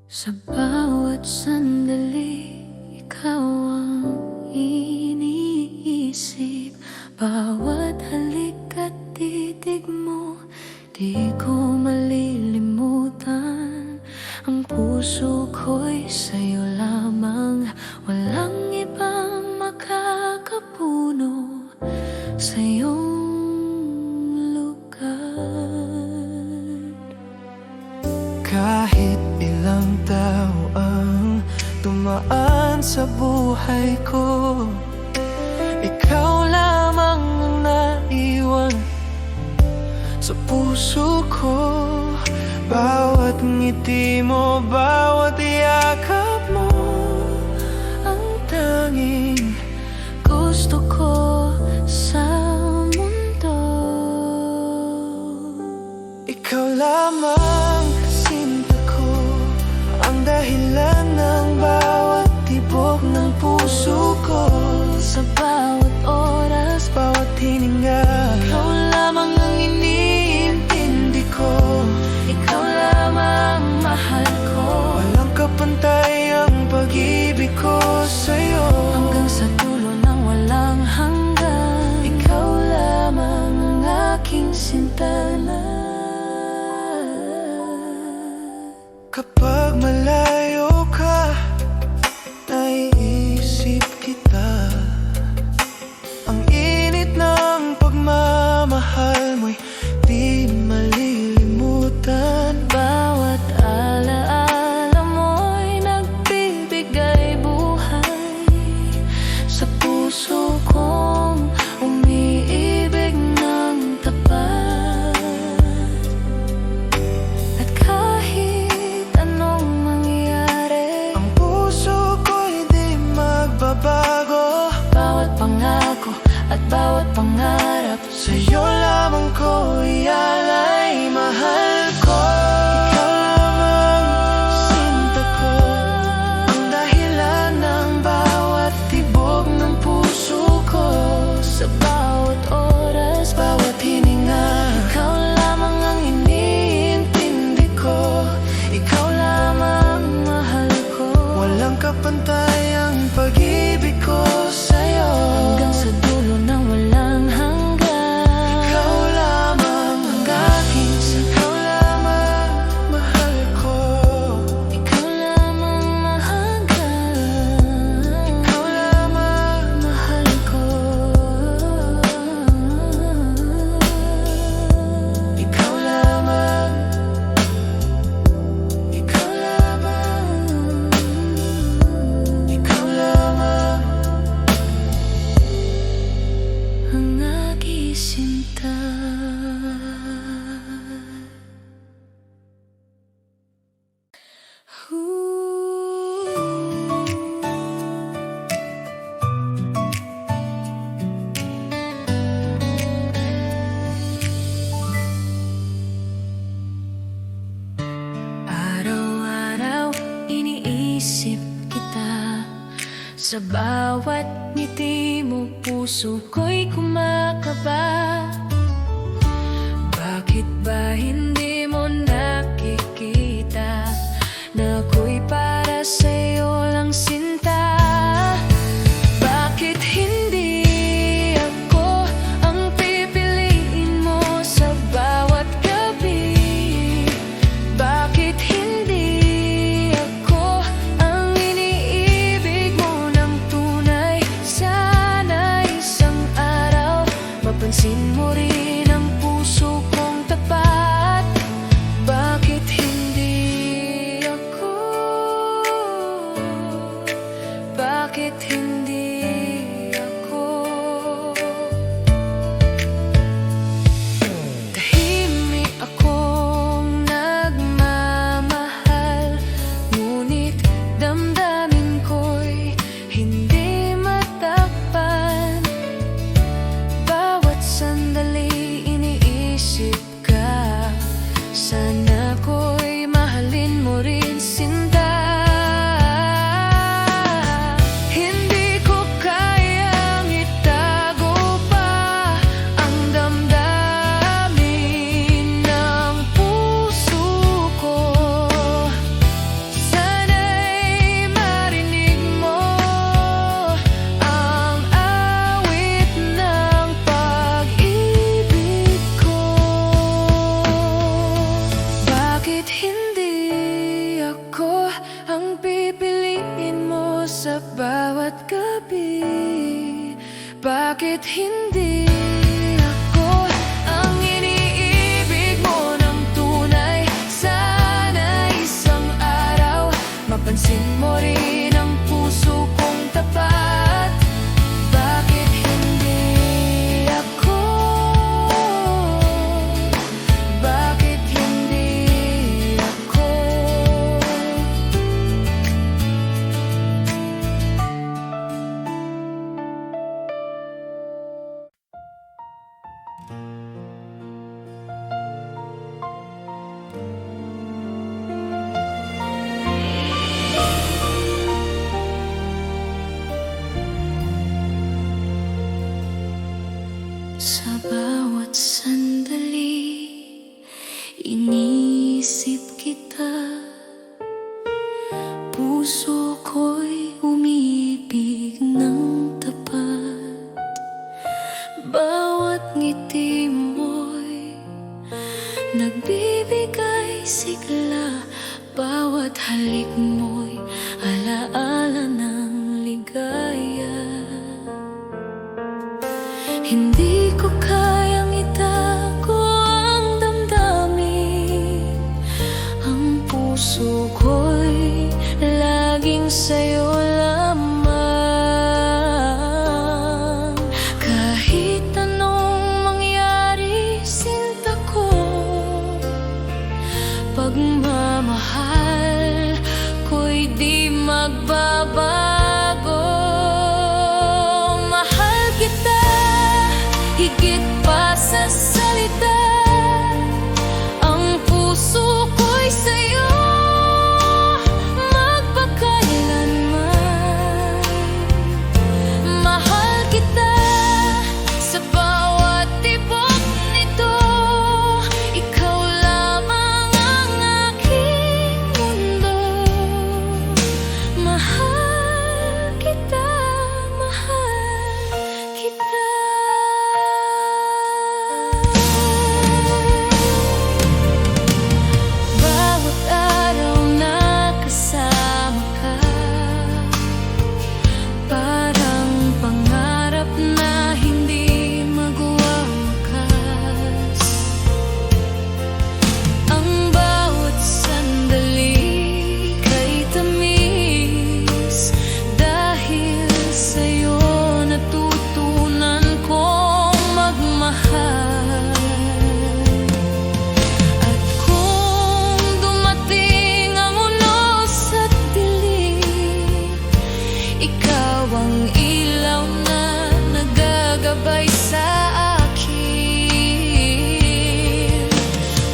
Sa bawat sandali, ikaw ang iniisip. Bawat halik at titig mo, di ko malilimutan. Ang puso ko'y sa'yo lamang, walang ibang makakapuno sa iyong lugar. Kahit ilang tao ang dumaan sa buhay ko, ikaw lamang ang naiwan sa puso ko. Bawat ngiti mo, bawat yakap mo, Ang tanging gusto ko sa mundo. ikaw lamang sinta ko, ang dahilan ng bawat tibok ng puso ko. Sa bawat oras, Bawat hininga, ikaw lamang ang iniintindi ko. Ikaw lamang mahal ko. walang kapantay ang pag-ibig ko sa'yo. Hanggang sa dulo ng walang hanggan, ikaw lamang ang aking sintanan. Kapag malayo ka, naiisip kita. Ang init ng pagmamahal mo'y di malilimutan. Bawat alaala mo'y nagbibigay buhay sa puso kong umiibig ng tapat. At kahit anong mangyari, Ang puso ko'y di magbabago. bawat pangako at bawat pangarap, Sa'yo lamang ko ialay, mahal ko. Ikaw lamang sinta ko, ang dahilan ng bawat tibok ng puso ko. sa bawat oras, bawat hininga, ikaw lamang ang iniintindi ko. Ikaw lamang mahal ko. Walang kapantay ang pag-ibig ko sa'yo. Hanggang sa dulo ng walang hanggan, Ikaw lamang ang aking, ikaw lamang mahal ko. ikaw lamang mahanggan. Ikaw lamang Mahal ko. Ikaw lamang, ikaw lamang, ikaw lamang Ang aking sinta. Araw-araw iniisip kita. Sa bawat ngiti mo, puso ko'y kumakaba. Bakit ba hindi mo nakikita na ako'y para sa'yo lang sinta? Bakit hindi ako ang pipiliin mo sa bawat gabi? Bakit hindi ako ang iniibig mo ng tunay? Sana isang araw mapansin mo rin ang puso kong tapat. Bakit hindi ako? Bakit hindi ako? Tahimik akong nagmamahal, ngunit damdamin ko'y hindi matakpan. Bawat sandali iniisip ka, sana ko'y mahalin mo rin sinta. Hindi ko kayang itago pa ang damdamin ng puso ko. Sa Bakit hindi ako ang iniibig mo ng tunay? Sana isang araw mapansin mo rin ang puso kong tapat. Bakit hindi ako? Bakit hindi ako? Sa bawat sandali, iniisip kita. Puso ko'y umiibig ng tapat. Bawat ngiti mo'y nagbibigay sigla. Bawat halik mo'y alaala ng ligaya. Hindi ko kayang itago ang damdamin. Ang puso ko'y laging sa'yo lamang. Kahit anong mangyari, sinta ko, pagmamahal ko'y di magbabago. Mahal kita higit pa sa salita. Ang puso ko'y sa'yo magpakailanman. Mahal kita sa bawat tibok nito. Ikaw lamang ang aking mundo. Mahal kita, mahal kita. Bawat araw na kasama ka, parang pangarap na hindi magwawakas. Ang bawat sandali kay tamis. Dahil sa'yo natutunan kong magmahal. At kung dumating ang unos at dilim, ikaw ang ilaw na nagagabay sa akin.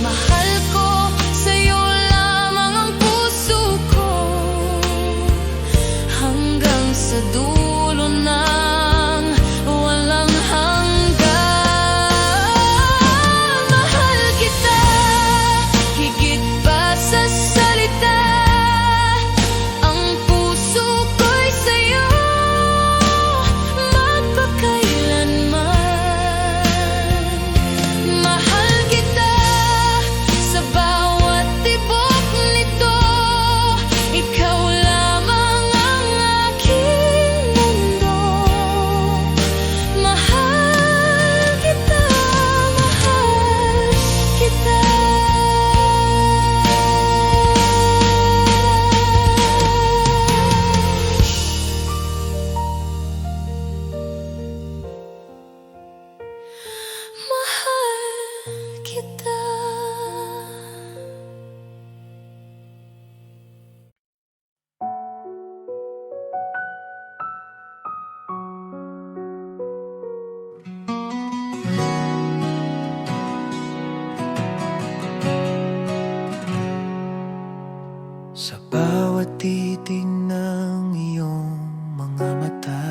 Mahal ko, sa'yo lamang ang puso ko, hanggang sa dulo ng walang hanggan. Mahal kita higit pa sa salita. Ang puso ko'y sa'yo magpakailanman. Mahal kita sa bawat tibok nito. Ikaw lamang ang aking mundo. Mahal kita, mahal kita. Mahal kita. Sa bawat titig ng iyong mga mata,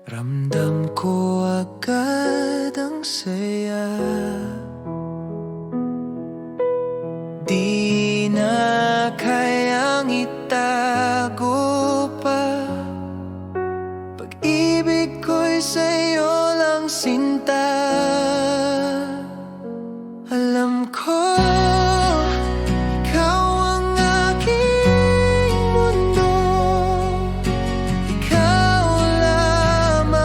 ramdam ko agad ang saya. Di na kayang itago pa. Pag-ibig ko'y sa'yo lang sinta. Alam ko ikaw ang aking mundo. Ikaw lamang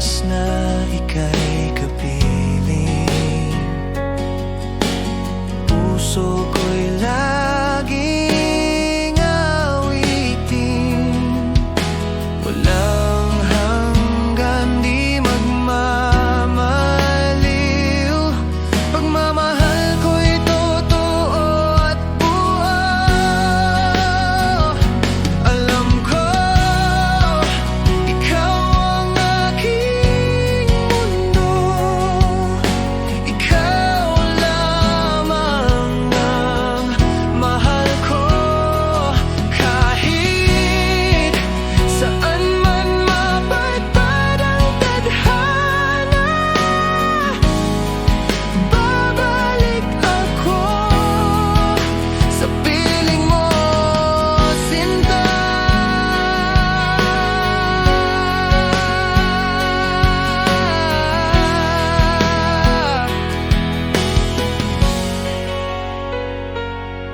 oras na ika'y kapiling, puso ko'y laging awitin. Walang hanggan, di magmamaliw. Pagmamahal ko'y totoo at buo. Alam ko, ikaw ang aking mundo. Ikaw lamang ang mahal ko. Kahit saan man mapadpad ang tadhana, babalik ako sa piling mo, sinta.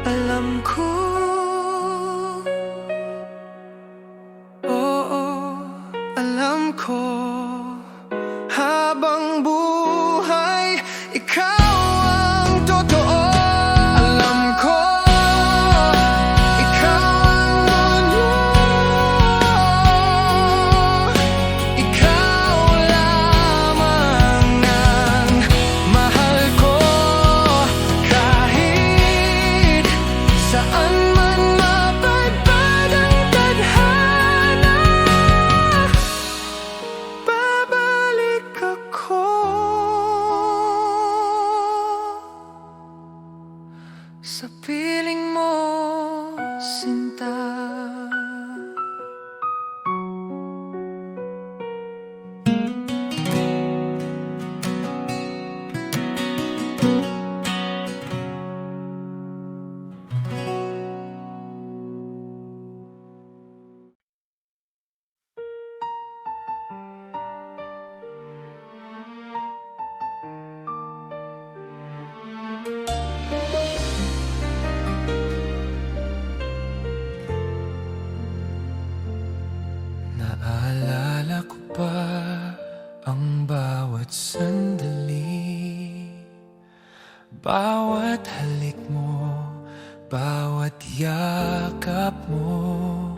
Alam ko, oo, alam ko, habang buhay, ikaw ang totoo. Alam ko, ikaw ang mundo. Ikaw lamang ang mahal ko. Kahit saan man mapadpad ang tadhana, babalik ako sa piling mo, sinta. Naalala ko pa ang bawat sandali, bawat halik mo, bawat yakap mo.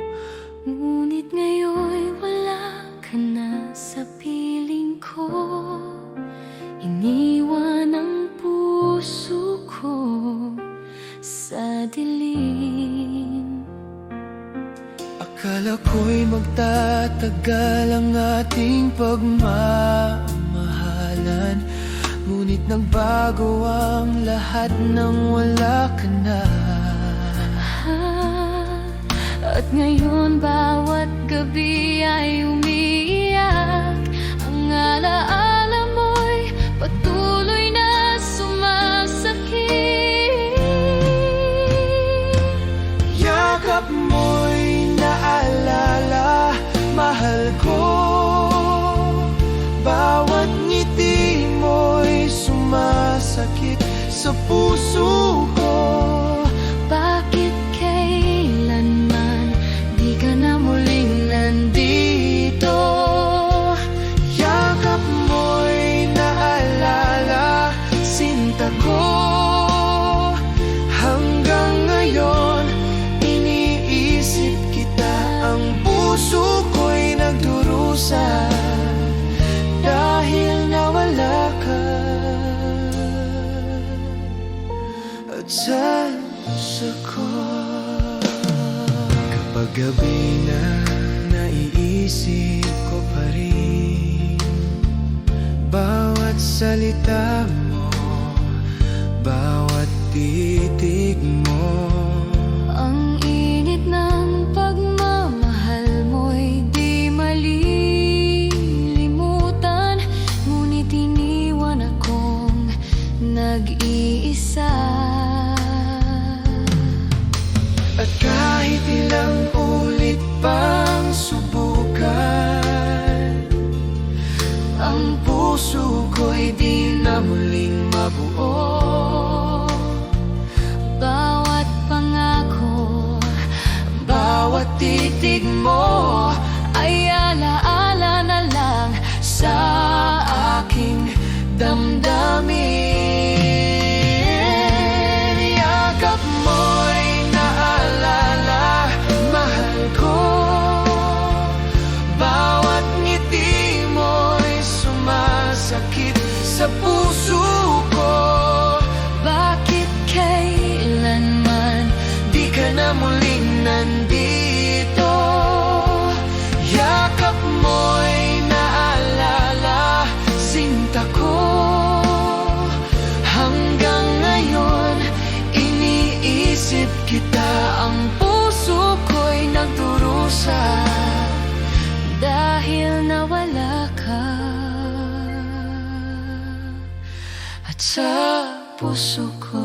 Ngunit ngayon'y wala ka na sa piling ko. Iniwan ang puso ko sa dilim. Akala ko'y magtatagal ang ating pagmamahalan, ngunit nagbago ang lahat nang wala ka na. At ngayon bawat gabi ay umiiyak. Ang alaala mo'y patuloy na sumasakit. Yakap mo'y naalala, mahal ko. Bawat ngiti mo'y sumasakit sa puso ko. Bakit kailanman di ka na muling nandito? Yakap mo'y naalala, sinta ko. Hanggang ngayon, iniisip kita. Ang puso ko'y nagdurusa dahil nawala ka. At sa puso ko, kapag gabi na, naiisip ko pa rin bawat salita mo, bawat titig mo. Ang init ng pagmamahal mo'y di malilimutan, ngunit iniwan akong nag-iisa. At kahit ilang ulit pang subukan, ang puso ko'y di na muling mabuo. Bawat pangako, Bawat titig mo ay alaala na lang sa sa puso ko.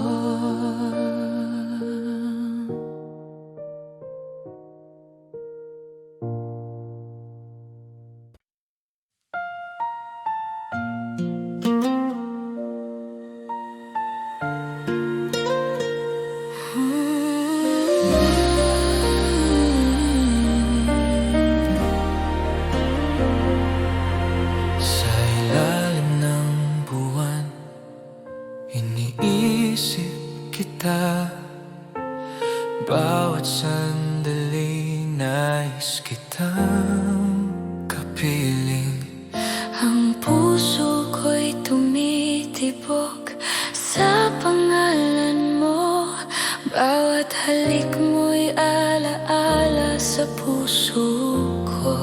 Sa ilalim ng buwan, iniisip kita. Bawat sandali nais kitang kapiling. Ang puso ko'y tumitibok sa pangalan mo. Bawat halik mo'y alaala sa puso ko.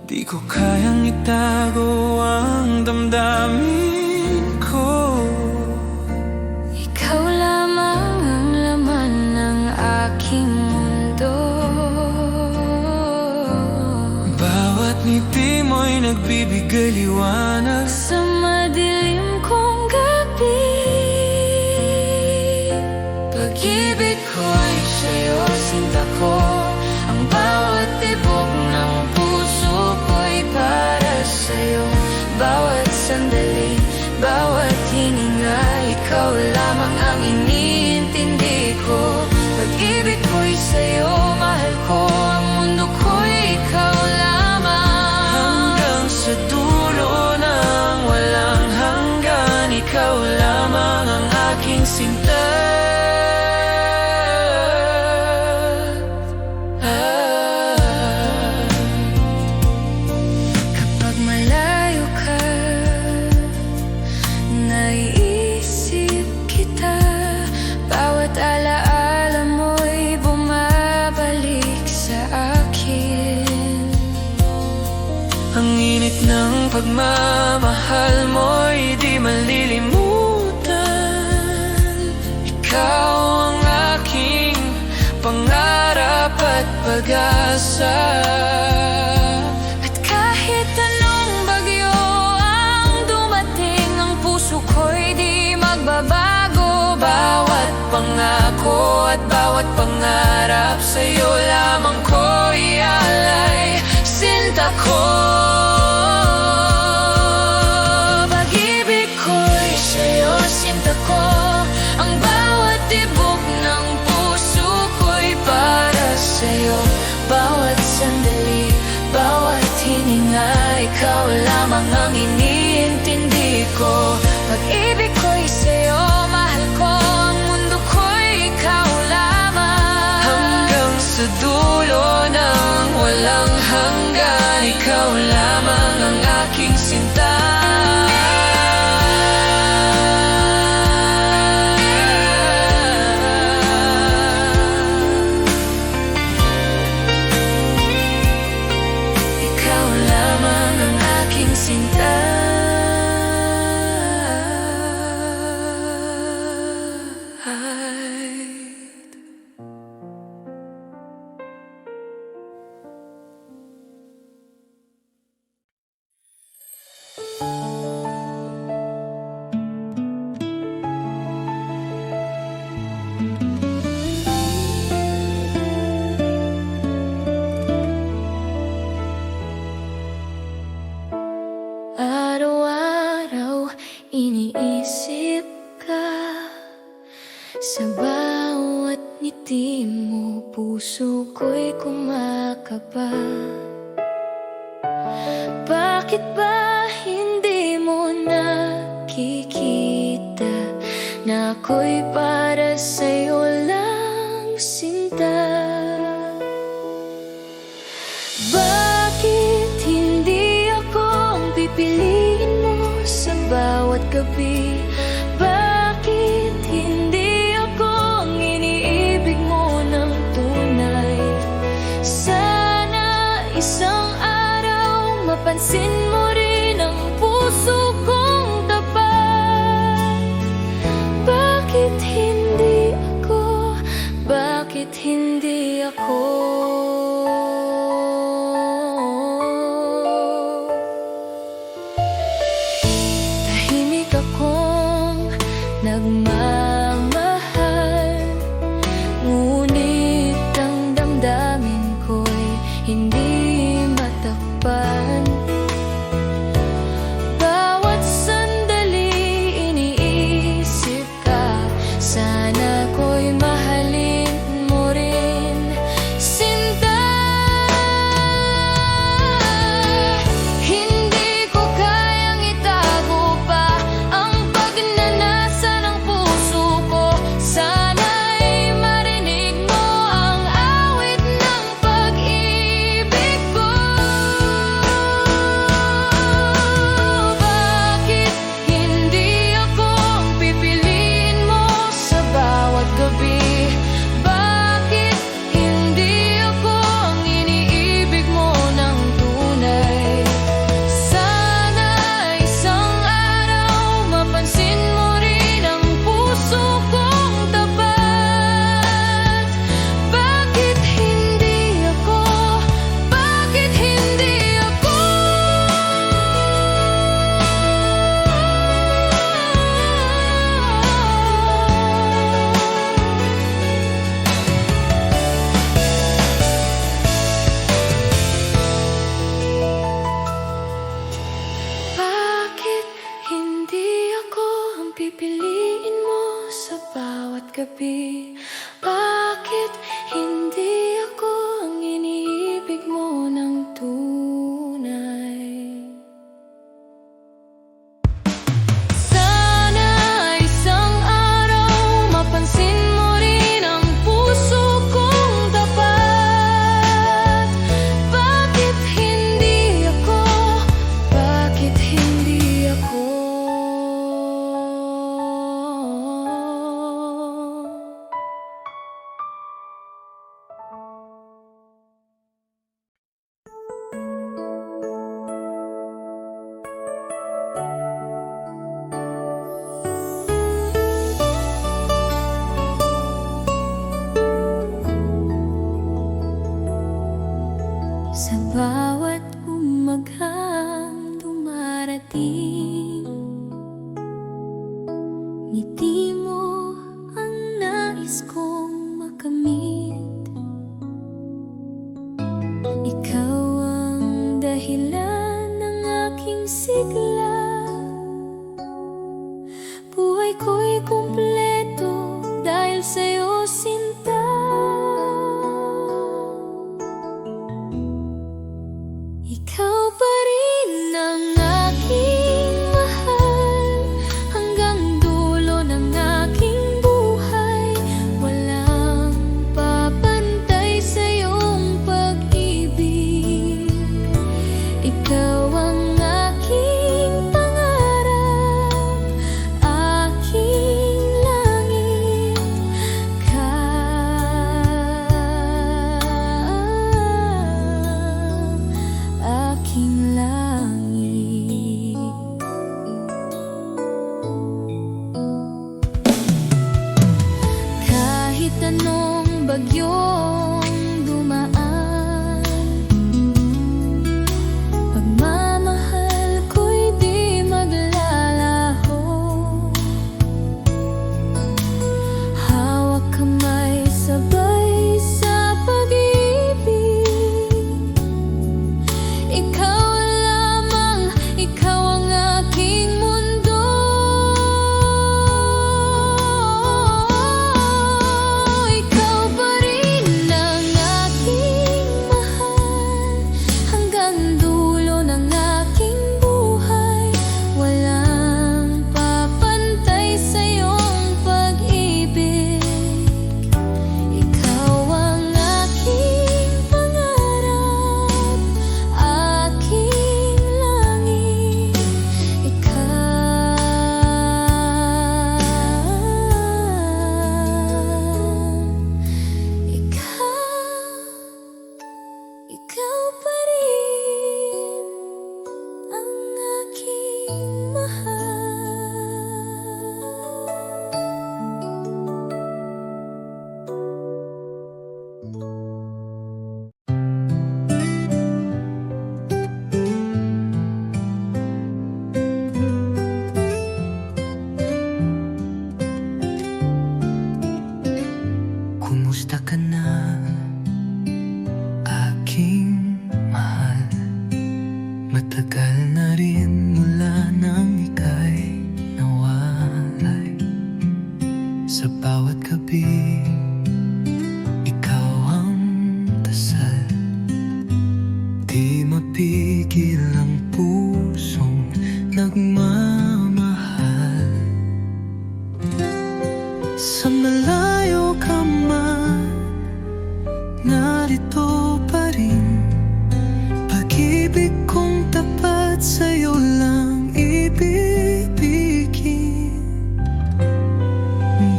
Di ko kayang itago ang damdamin ko. Ikaw lamang ang laman ng aking mundo. Bawat ngiti mo'y nagbibigay liwanag Sa madilim kong gabi, pag-ibig ko'y sa'yo, sinta ko. Ang bawat tibok ng puso ko'y para sa'yo. Bawat sandali, bawat hininga, ikaw lamang ang iniintindi ko. Pag-ibig ko'y sa'yo, mahal ko. Ang mundo ko'y ikaw lamang. hanggang sa dulo ng walang hanggan. Ikaw lamang ang aking sinta. Kapag malayo ka, naiisip kita. Bawat alaala mo'y bumabalik sa akin. Ang init ng pagmamahal mo'y di malilimutan. Ikaw ang aking pangarap at pag-asa. At kahit anong bagyo ang dumating, ang puso ko'y di magbabago. Bawat pangako at bawat pangarap, sa'yo lamang ko ialay, sinta ko. Pag-ibig ko'y sa'yo, sinta ko. Ang bawat tibok ng puso ko'y para sa'yo. Bawat sandali, bawat hininga, ikaw lamang ang iniintindi ko. Pag-ibig ko'y sa'yo, mahal ko. Ang mundo ko'y ikaw lamang. Hanggang sa dulo ng walang hanggan. Ikaw lamang ang aking sinta. Ikaw lamang ang aking sinta. Araw-araw iniisip ka. Sa bawat ngiti mo, puso ko'y kumakaba. Bakit ba hindi mo nakikita na ako'y para sa'yo lang, sinta? Bakit hindi ako ang pipiliin mo sa bawat gabi? Bakit hindi ako ang iniibig mo ng tunay? Sana isang araw mapansin mo rin ang puso kong tapat. Bakit hindi ako? Bakit hindi ako? Sana ko'y mahalin mo rin, sinta. Hindi ko kayang itago pa ang pagnanasa ng puso ko. Sana'y marinig mo ang awit ng pag-ibig ko. Bakit hindi ako ang pipiliin mo sa bawat gabi? Bakit hindi ako ang iniibig mo ng tunay? Sana isang araw mapansin mo rin ang puso kong tapat. Bakit hindi ako? Bakit hindi ako? Bakit hindi ako ang pipiliin mo sa bawat gabi? Bakit hindi ako ang iniibig mo ng tunay? Sana isang araw mapansin mo rin ang puso kong tapat. Bakit hindi ako? Bakit hindi ako? Sa bawat umaghang dumarating, ngiti mo ang nais kong makamit. Ikaw ang dahilan ng aking sigla. Buhay ko'y kumpleto dahil sa'yo, sinta. Ikaw pa rin ang aking mahal, hanggang dulo ng aking buhay. Walang papantay sa iyong pag-ibig. Ikaw ang aking pangarap, aking langit. Aking langit. Kahit anong bagyong dumaan, pagmamahal ko'y di maglalaho. Hawak kamay sabay sa pag-ibig. Ikaw lamang, ikaw ang aking mundo. Ikaw pa rin ang aking mahal, hanggang dulo ng aking buhay. Walang papantay sa iyong pag-ibig. Ikaw ang aking pangarap, aking langit. Ikaw pa rin ang aking mahal. Kumusta ka na, aking mahal? Matagal na rin mula nang ika'y nawalay. Sa bawat gabi, ikaw ang dasal. Di mapigil ang pusong nagmamahal. Sa malayo ka man, narito pa rin. Pag-ibig kong tapat sa'yo lang ibibigin.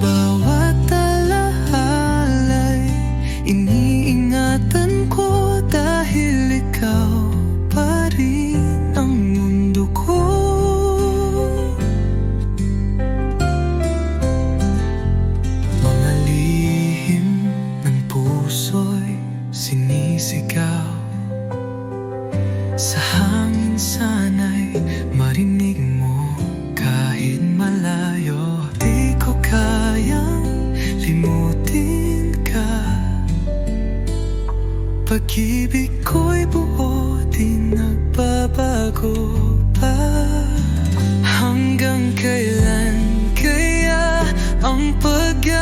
Bawat alahalay iniingatan ko, dahil ikaw pa rin ang mundo ko. Mga lihim ng puso'y sinisigaw. Sa hangin sana'y marinig mo kahit malayo. Di ko kayang limutin ka. Pag-ibig ko'y buo, di nagbabago pa. Hanggang kailan kaya ang pag-aantay?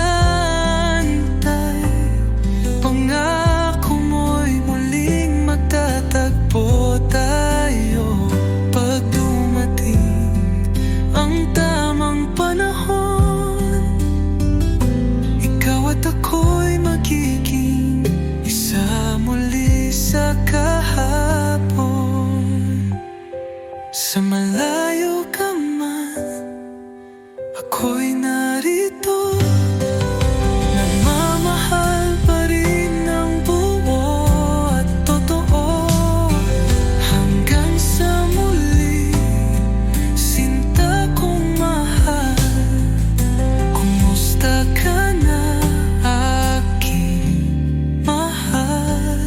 Pangako mo'y muling magtatagpo tayo. Pag dumating ang tamang panahon, ikaw at ako'y magiging isa muli sa kahapon. Sa malayo ka man, ako'y narito. Nagmamahal pa rin ng buo at totoo. Hanggang sa muli, sinta kong mahal. Kumusta ka na, aking mahal?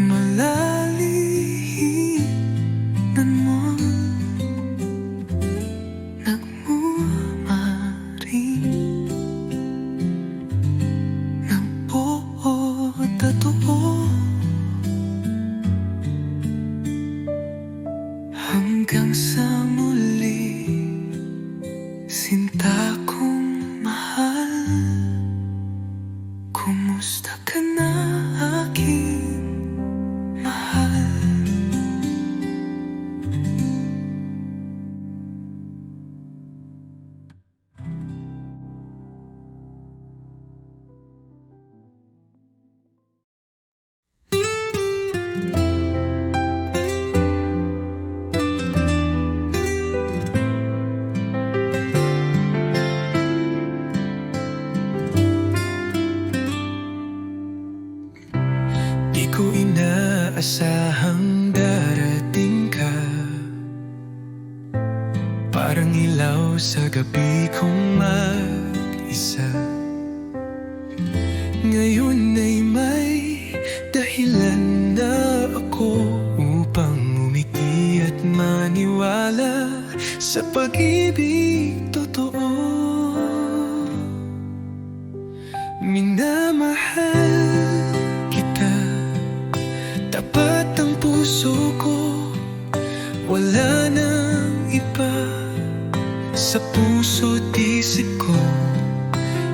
Malalihinan mo, nagmamaring ng buo at totoo. Hanggang sa muli, sinta kong mahal. Kumusta ka na, aking mahal? Di ko inaasahang darating ka. Parang ilaw sa gabi kong mag-isa. Ngayon ay may dahilan na ako upang umiti at maniwala sa pag-ibig totoo. Minamahal kita, tapat ang puso ko. Wala nang iba sa puso't isip ko.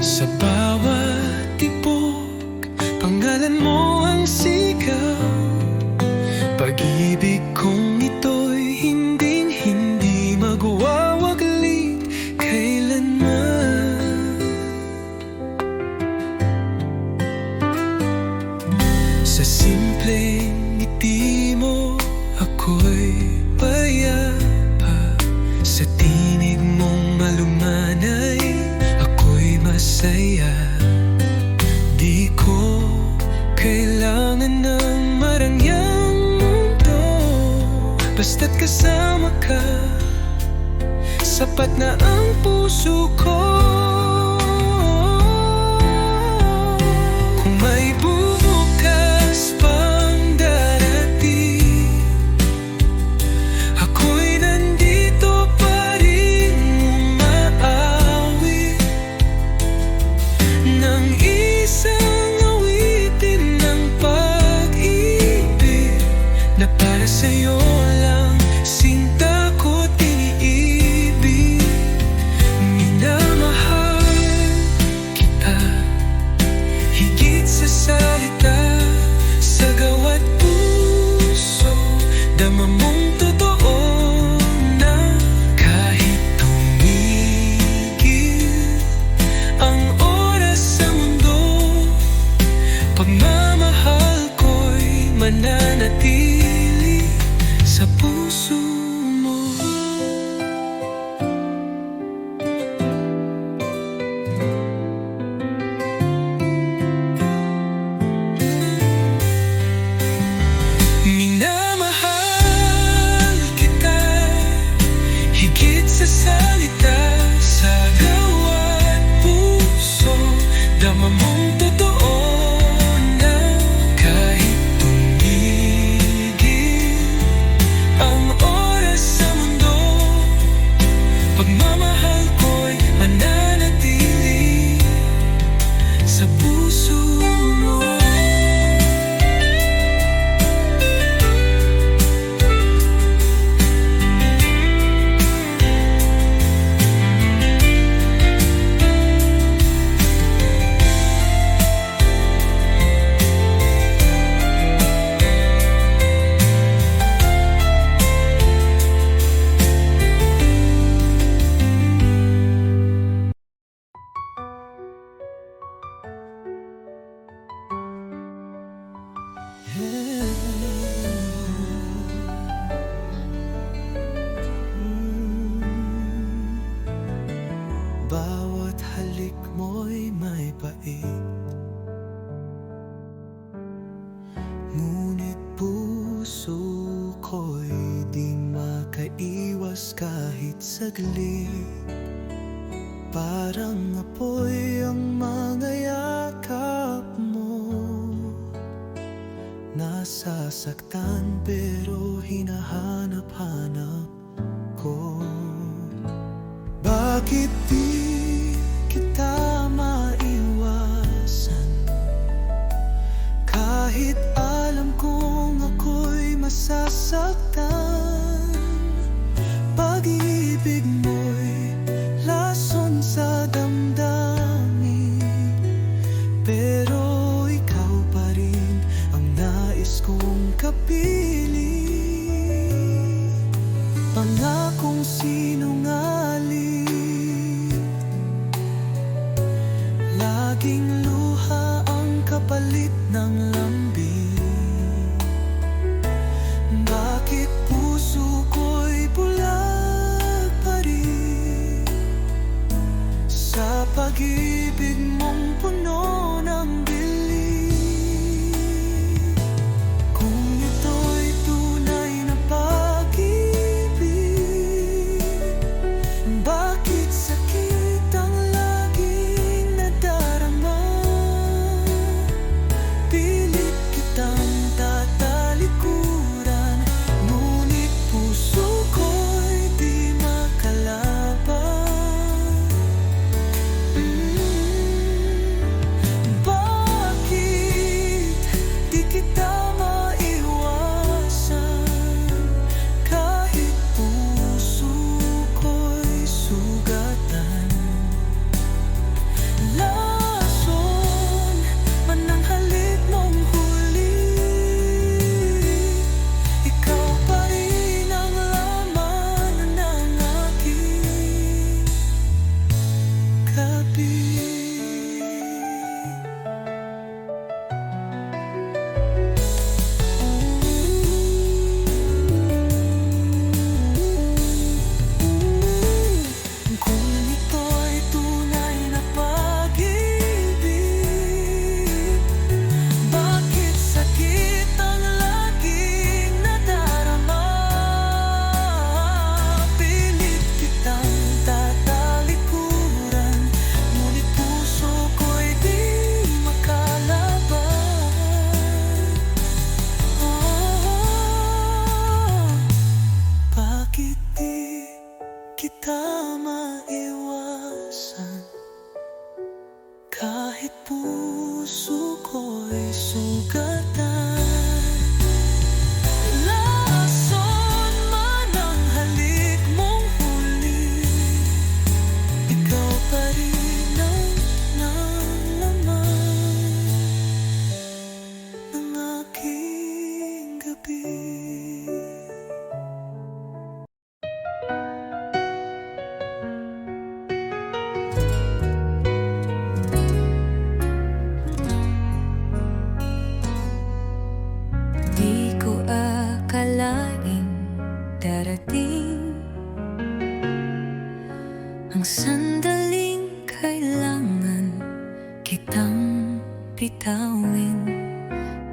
Sa bawat tibok, pangalan mo ang sigaw. Pag-ibig kong ito'y hindi magwawaglit kailanman. Sa simpleng ngiti mo, ako'y payapa. Sa tinig mong malumanay, ako'y masaya. Di ko kailangan ng marangyang mundo, basta't kasama ka, sapat na ang puso ko. Kung may bukas pang darating, ako'y nandito pa rin umaawit ng mong totoo na kahit tumigil ang oras sa mundo, pagmamahal ko'y mananatili sa puso mo. Bawat halik mo'y may pait, ngunit puso ko'y di makaiwas kahit saglit. Parang apoy ang mga yakap mo, nasasaktan pero hinahanap-hanap ko. Bakit di kita maiwasan? Kahit alam kong ako'y masasaktan, pag-ibig mo'y lason sa damdamin, pero ikaw pa rin ang nais kong kapiling. Pangakong sinungaling, laging luha ang kapalit ng lambing. Bakit puso ko'y bulag pa rin sa pag-ibig mong puno ng dilim? Kung ito'y tunay na pag-ibig, bakit sakit ang laging nadarama? Pilit kitang tatalikuran, ngunit puso ko'y di makalaban. Bakit di kita maiwasan? Kahit puso ko'y sugatan, lason man ang halik mong huli, ikaw pa rin ang laman ng aking gabi. Kung ito'y tunay na pag-ibig, bakit sakit ang laging nadarama? Pilit kitang tatalikuran, ngunit puso ko'y di makalaban. Bakit di kita maiwasan? Kahit puso ko'y sugatan, lason man ang halik mong huli, ikaw pa rin ang nalaman ng aking gabi. Di ko akalaing darating ang sandaling kailangan kitang bitawin.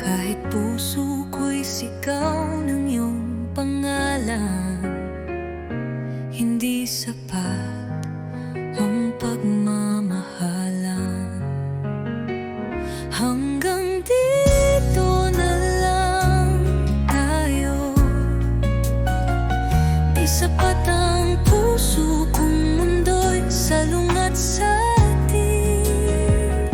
Kahit puso ko'y sigaw ng iyong pangalan, hindi sapat ang pagmamahalan. Hanggang dito na lang tayo. Di sapat ang puso kung mundo'y salungat sa atin.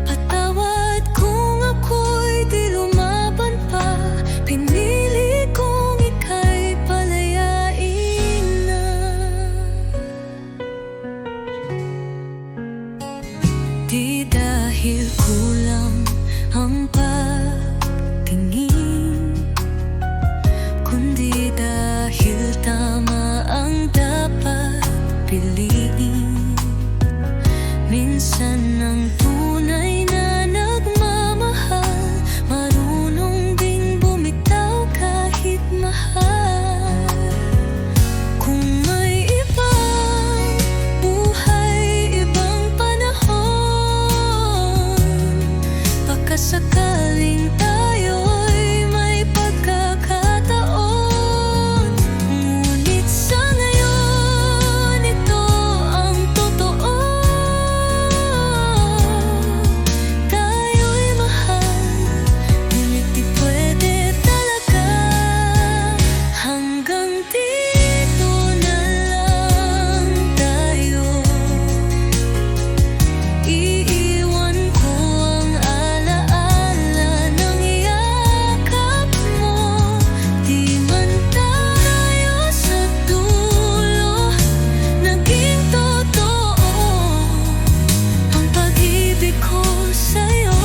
Patawad kung ako'y di lumaban pa. Pinili kong ika'y palayain na. Di dahil kulang ang pagtingin, kundi dahil tama ang dapat piliin. Minsan ang tunay na nagmamahal marunong ding bumitaw kahit mahal. Kung may ibang buhay, ibang panahon, baka sakaling tayo'y may pagkakataon. Ngunit sa ngayon, ito ang totoo. Tayo'y mahal, ngunit di pwede talaga. Hanggang dito na lang tayo. Iiwan ko ang alaala ng yakap mo. Di man tayo sa dulo naging totoo ang pag-ibig ko sa'yo.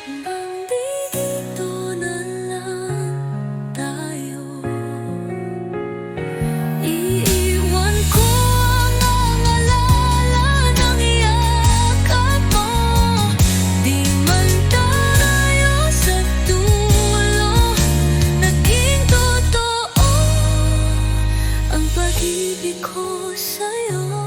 Hanggang dito na lang tayo. Iiwan ko ang alaala ng yakap mo. Di man tayo sa dulo naging totoo ang pag-ibig ko sa'yo.